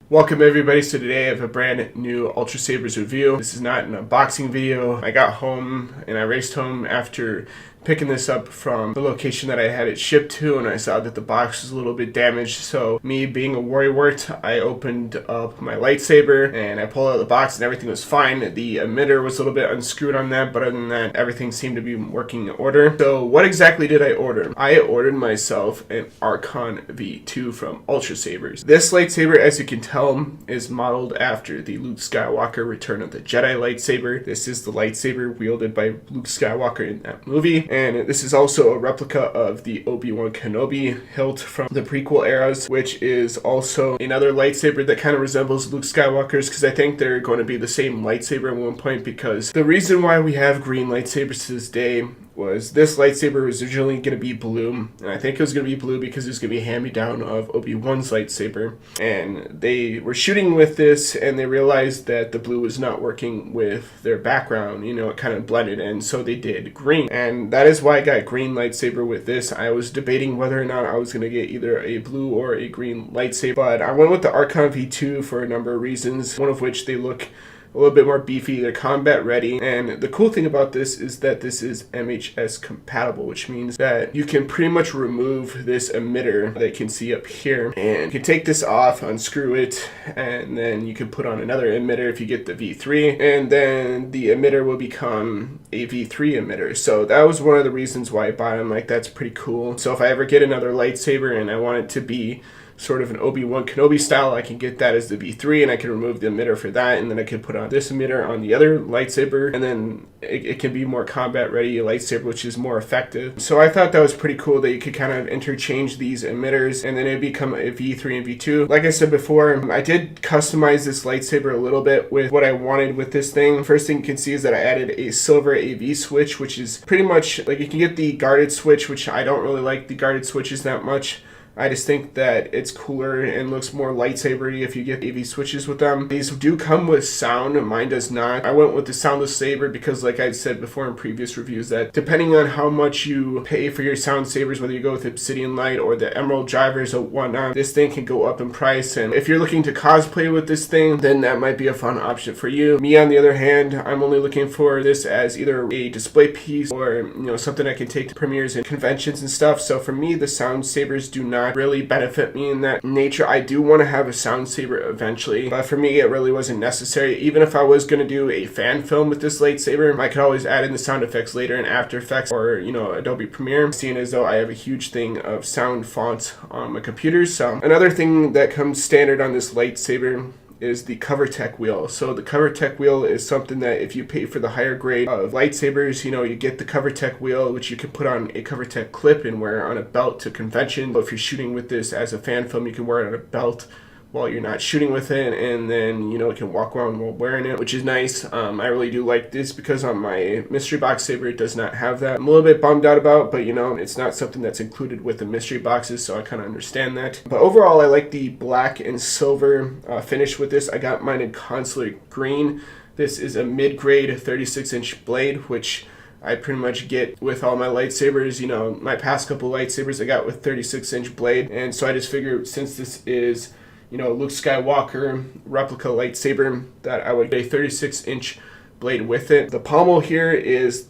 Welcome everybody, so today I have a brand new Ultrasabers review. This is not an unboxing video. I got home and I raced home after picking this up from the location that I had it shipped to, and I saw that the box was a little bit damaged. So me being a worrywart, I opened up my lightsaber and I pulled out the box and everything was fine. The emitter was a little bit unscrewed on that, but other than that, everything seemed to be working in order. So what exactly did I order? I ordered myself an Archon V2 from Ultrasabers. This lightsaber, as you can tell, is modeled after the Luke Skywalker Return of the Jedi lightsaber. This is the lightsaber wielded by Luke Skywalker in that movie. And this is also a replica of the Obi-Wan Kenobi hilt from the prequel eras, which is also another lightsaber that kind of resembles Luke Skywalker's, because I think they're going to be the same lightsaber at one point, because the reason why we have green lightsabers to this day was this lightsaber was originally going to be blue, and I think it was going to be blue because it was going to be a hand-me-down of Obi-Wan's lightsaber, and they were shooting with this and they realized that the blue was not working with their background, it kind of blended, and so they did green, and that is why I got green lightsaber with this. I was debating whether or not I was going to get either a blue or a green lightsaber, but I went with the Archon V2 for a number of reasons, one of which they look a little bit more beefy, they're combat ready, and the cool thing about this is that this is MHS compatible, which means that you can pretty much remove this emitter that you can see up here, and you can take this off, unscrew it, and then you can put on another emitter if you get the V3, and then the emitter will become a V3 emitter. So that was one of the reasons why I bought them. Like, that's pretty cool. So if I ever get another lightsaber and I want it to be sort of an Obi-Wan Kenobi style, I can get that as the V3 and I can remove the emitter for that, and then I can put on this emitter on the other lightsaber, and then it can be more combat ready lightsaber, which is more effective. So I thought that was pretty cool that you could kind of interchange these emitters and then it become a V3 and V2. Like I said before, I did customize this lightsaber a little bit with what I wanted with this thing. First thing you can see is that I added a silver AV switch, which is pretty much like you can get the guarded switch, which I don't really like the guarded switches that much. I just think that it's cooler and looks more lightsabery if you get AV switches with them. These do come with sound, mine does not. I went with the soundless saber because, like I said before in previous reviews, that depending on how much you pay for your sound sabers, whether you go with Obsidian Light or the Emerald drivers or whatnot, this thing can go up in price. And if you're looking to cosplay with this thing, then that might be a fun option for you. Me, on the other hand, I'm only looking for this as either a display piece or something I can take to premieres and conventions and stuff. So for me, the sound sabers do not really benefit me in that nature. I do want to have a sound saber eventually, but for me it really wasn't necessary. Even if I was going to do a fan film with this lightsaber, I could always add in the sound effects later in After Effects or Adobe Premiere, seeing as though I have a huge thing of sound fonts on my computer. So another thing that comes standard on this lightsaber is the cover tech wheel. So the cover tech wheel is something that if you pay for the higher grade of lightsabers, you get the cover tech wheel, which you can put on a cover tech clip and wear on a belt to convention. But if you're shooting with this as a fan film, you can wear it on a belt while you're not shooting with it, and then you can walk around while wearing it, which is nice. I really do like this because on my mystery box saber it does not have that. I'm a little bit bummed out about, but it's not something that's included with the mystery boxes, so I kind of understand that. But overall, I like the black and silver finish with this. I got mine in consular green. This is a mid-grade 36-inch blade, which I pretty much get with all my lightsabers. My past couple lightsabers I got with 36-inch blade, and so I just figured since this is Luke Skywalker replica lightsaber, that I would get a 36-inch blade with it. The pommel here is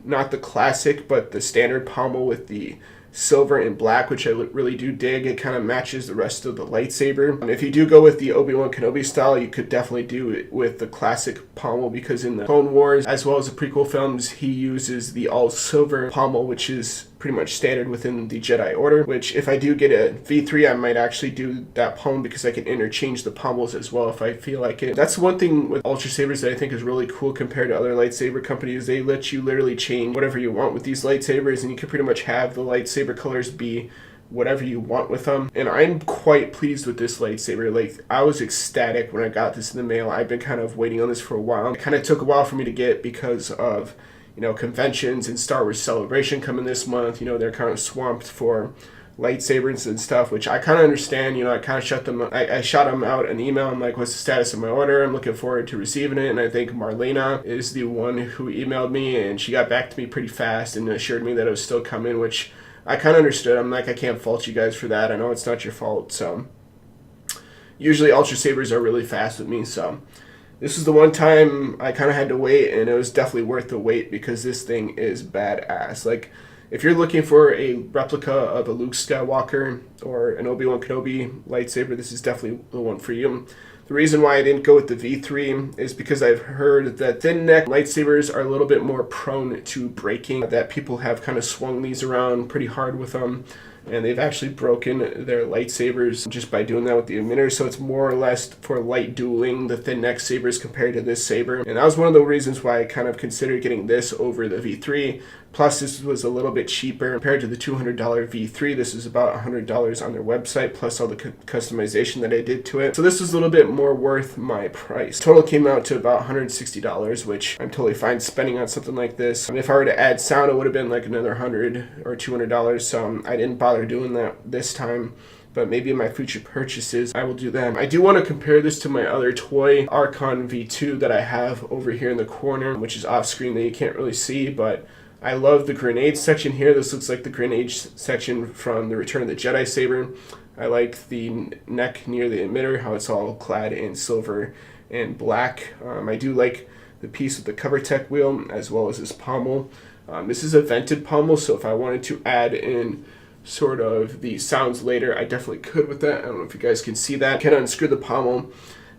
not the classic, but the standard pommel with the silver and black, which I really do dig. It kind of matches the rest of the lightsaber. And if you do go with the Obi-Wan Kenobi style, you could definitely do it with the classic pommel, because in the Clone Wars as well as the prequel films, he uses the all silver pommel, which is pretty much standard within the Jedi Order, which if I do get a V3, I might actually do that pommel because I can interchange the pommels as well if I feel like it. That's one thing with Ultrasabers that I think is really cool compared to other lightsaber companies. They let you literally change whatever you want with these lightsabers, and you can pretty much have the lightsaber colors be whatever you want with them. And I'm quite pleased with this lightsaber. Like, I was ecstatic when I got this in the mail. I've been kind of waiting on this for a while. It kind of took a while for me to get because of conventions and Star Wars Celebration coming this month. They're kind of swamped for lightsabers and stuff, which I kind of understand. I kind of I shot them out an email. I'm like, what's the status of my order? I'm looking forward to receiving it. And I think Marlena is the one who emailed me, and she got back to me pretty fast and assured me that it was still coming, which I kind of understood. I'm like, I can't fault you guys for that. I know it's not your fault. So usually Ultra Sabers are really fast with me, so this is the one time I kind of had to wait, and it was definitely worth the wait because this thing is badass. Like, if you're looking for a replica of a Luke Skywalker or an Obi-Wan Kenobi lightsaber, this is definitely the one for you. The reason why I didn't go with the V3 is because I've heard that thin neck lightsabers are a little bit more prone to breaking, that people have kind of swung these around pretty hard with them, and they've actually broken their lightsabers just by doing that with the emitter. So it's more or less for light dueling, the thin neck sabers compared to this saber. And that was one of the reasons why I kind of considered getting this over the V3. Plus, this was a little bit cheaper compared to the $200 V3. This is about $100 on their website, plus all the customization that I did to it. So this was a little bit more worth my price. Total came out to about $160, which I'm totally fine spending on something like this. And if I were to add sound, it would have been like another $100 or $200. So I didn't bother doing that this time. But maybe in my future purchases, I will do that. I do want to compare this to my other toy, Archon V2, that I have over here in the corner, which is off screen that you can't really see, but I love the grenade section here. This looks like the grenade section from the Return of the Jedi saber. I like the neck near the emitter, how it's all clad in silver and black. I do like the piece with the cover tech wheel, as well as this pommel. This is a vented pommel, so if I wanted to add in sort of the sounds later, I definitely could with that. I don't know if you guys can see that. You can unscrew the pommel,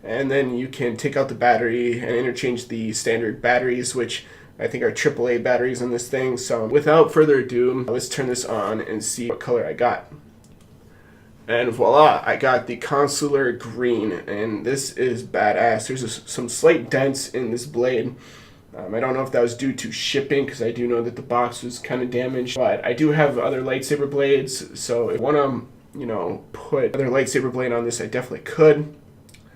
and then you can take out the battery and interchange the standard batteries, which I think are AAA batteries on this thing. So without further ado, let's turn this on and see what color I got. And voila, I got the consular green, and this is badass. There's some slight dents in this blade. I don't know if that was due to shipping, because I do know that the box was kind of damaged, but I do have other lightsaber blades, so if I want to, put other lightsaber blade on this, I definitely could,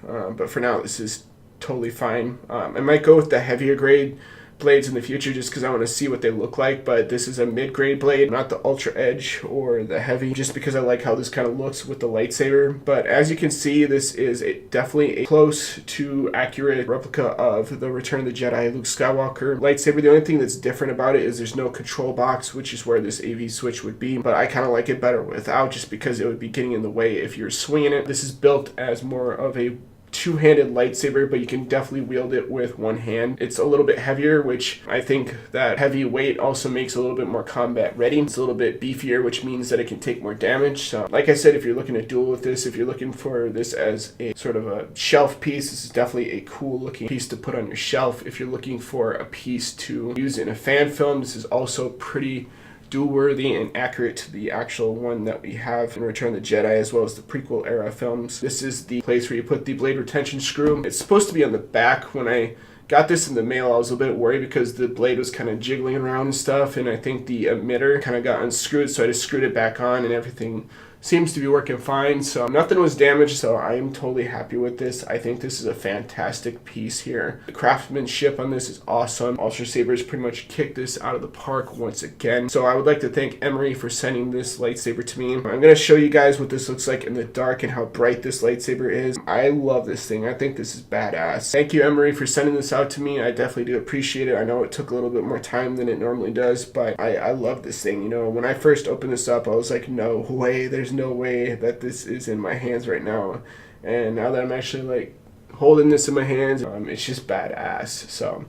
but for now, this is totally fine. I might go with the heavier grade blades in the future just because I want to see what they look like, but this is a mid-grade blade, not the Ultra Edge or the heavy, just because I like how this kind of looks with the lightsaber. But as you can see, this is definitely a close to accurate replica of the Return of the Jedi Luke Skywalker lightsaber. The only thing that's different about it is there's no control box, which is where this AV switch would be, but I kind of like it better without, just because it would be getting in the way if you're swinging it. This is built as more of a two-handed lightsaber, but you can definitely wield it with one hand. It's a little bit heavier, which I think that heavy weight also makes it a little bit more combat ready. It's a little bit beefier, which means that it can take more damage. So like I said, if you're looking to duel with this, if you're looking for this as a sort of a shelf piece, this is definitely a cool looking piece to put on your shelf. If you're looking for a piece to use in a fan film, this is also pretty duel-worthy and accurate to the actual one that we have in Return of the Jedi, as well as the prequel era films. This is the place where you put the blade retention screw. It's supposed to be on the back. When I got this in the mail, I was a bit worried because the blade was kind of jiggling around and stuff, and I think the emitter kind of got unscrewed, so I just screwed it back on, and everything seems to be working fine. So nothing was damaged, so I am totally happy with this. I think this is a fantastic piece here. The craftsmanship on this is awesome. Ultra Sabers pretty much kicked this out of the park once again. So I would like to thank Emery for sending this lightsaber to me. I'm going to show you guys what this looks like in the dark and how bright this lightsaber is. I love this thing. I think this is badass. Thank you, Emery, for sending this out to me. I definitely do appreciate it. I know it took a little bit more time than it normally does, but I love this thing. You know, when I first opened this up, I was like, no way, there's no way that this is in my hands right now. And now that I'm actually like holding this in my hands, it's just badass. So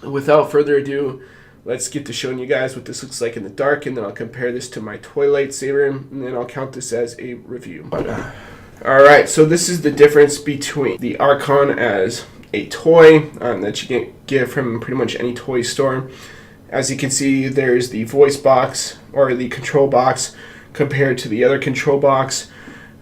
without further ado, let's get to showing you guys what this looks like in the dark, and then I'll compare this to my toy lightsaber, and then I'll count this as a review. Alright, so this is the difference between the Archon as a toy that you can get from pretty much any toy store. As you can see, there's the voice box, or the control box, compared to the other control box.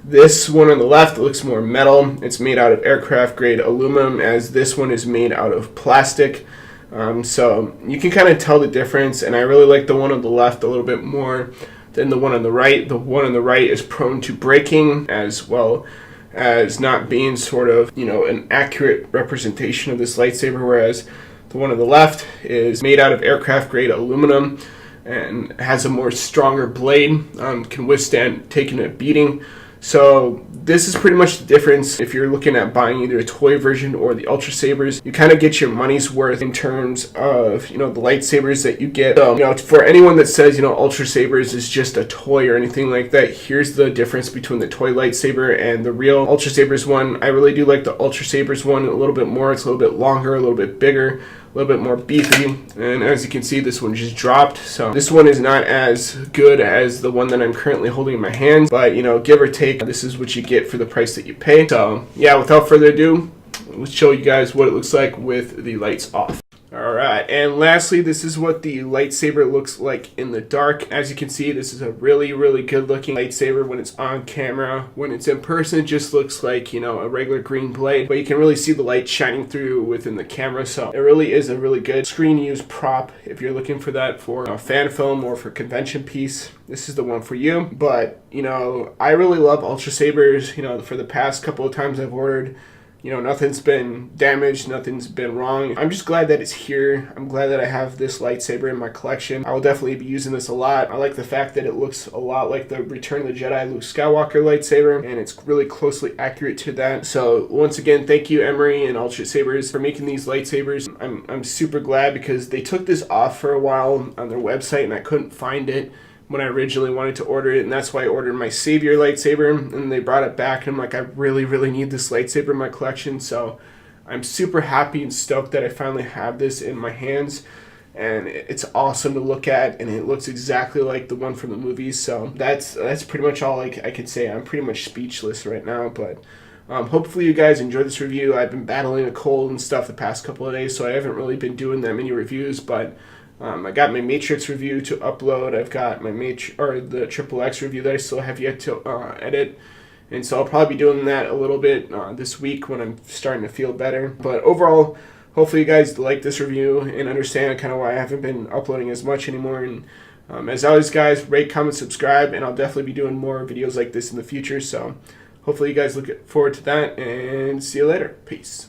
This one on the left looks more metal. It's made out of aircraft grade aluminum, as this one is made out of plastic. So you can kind of tell the difference, and I really like the one on the left a little bit more than the one on the right. The one on the right is prone to breaking, as well as not being sort of, an accurate representation of this lightsaber, whereas the one on the left is made out of aircraft grade aluminum and has a more stronger blade, can withstand taking a beating. So this is pretty much the difference if you're looking at buying either a toy version or the Ultrasabers. You kind of get your money's worth in terms of, the lightsabers that you get. So, for anyone that says, Ultrasabers is just a toy or anything like that, here's the difference between the toy lightsaber and the real Ultrasabers one. I really do like the Ultrasabers one a little bit more. It's a little bit longer, a little bit bigger, a little bit more beefy, and as you can see, this one just dropped. So this one is not as good as the one that I'm currently holding in my hands, but give or take, this is what you get for the price that you pay. So yeah, without further ado, let's show you guys what it looks like with the lights off. Alright, and lastly, this is what the lightsaber looks like in the dark. As you can see, this is a really, really good looking lightsaber when it's on camera. When it's in person, it just looks like, a regular green blade, but you can really see the light shining through within the camera. So it really is a really good screen use prop if you're looking for that for a fan film or for convention piece. This is the one for you. But, I really love Ultrasabers. For the past couple of times I've ordered, nothing's been damaged, nothing's been wrong. I'm just glad that it's here. I'm glad that I have this lightsaber in my collection. I will definitely be using this a lot. I like the fact that it looks a lot like the Return of the Jedi Luke Skywalker lightsaber, and it's really closely accurate to that. So once again, thank you, Emery and Ultrasabers, for making these lightsabers. I'm super glad because they took this off for a while on their website and I couldn't find it when I originally wanted to order it, and that's why I ordered my Savior lightsaber, and they brought it back, and I'm like, I really, really need this lightsaber in my collection. So I'm super happy and stoked that I finally have this in my hands, and it's awesome to look at, and it looks exactly like the one from the movies. So that's pretty much all I could say. I'm pretty much speechless right now, but hopefully you guys enjoyed this review. I've been battling a cold and stuff the past couple of days, so I haven't really been doing that many reviews, but I got my Matrix review to upload. I've got my the Triple X review that I still have yet to edit, and so I'll probably be doing that a little bit this week when I'm starting to feel better. But overall, hopefully you guys like this review and understand kind of why I haven't been uploading as much anymore. And as always, guys, rate, comment, subscribe, and I'll definitely be doing more videos like this in the future. So hopefully you guys look forward to that, and see you later. Peace.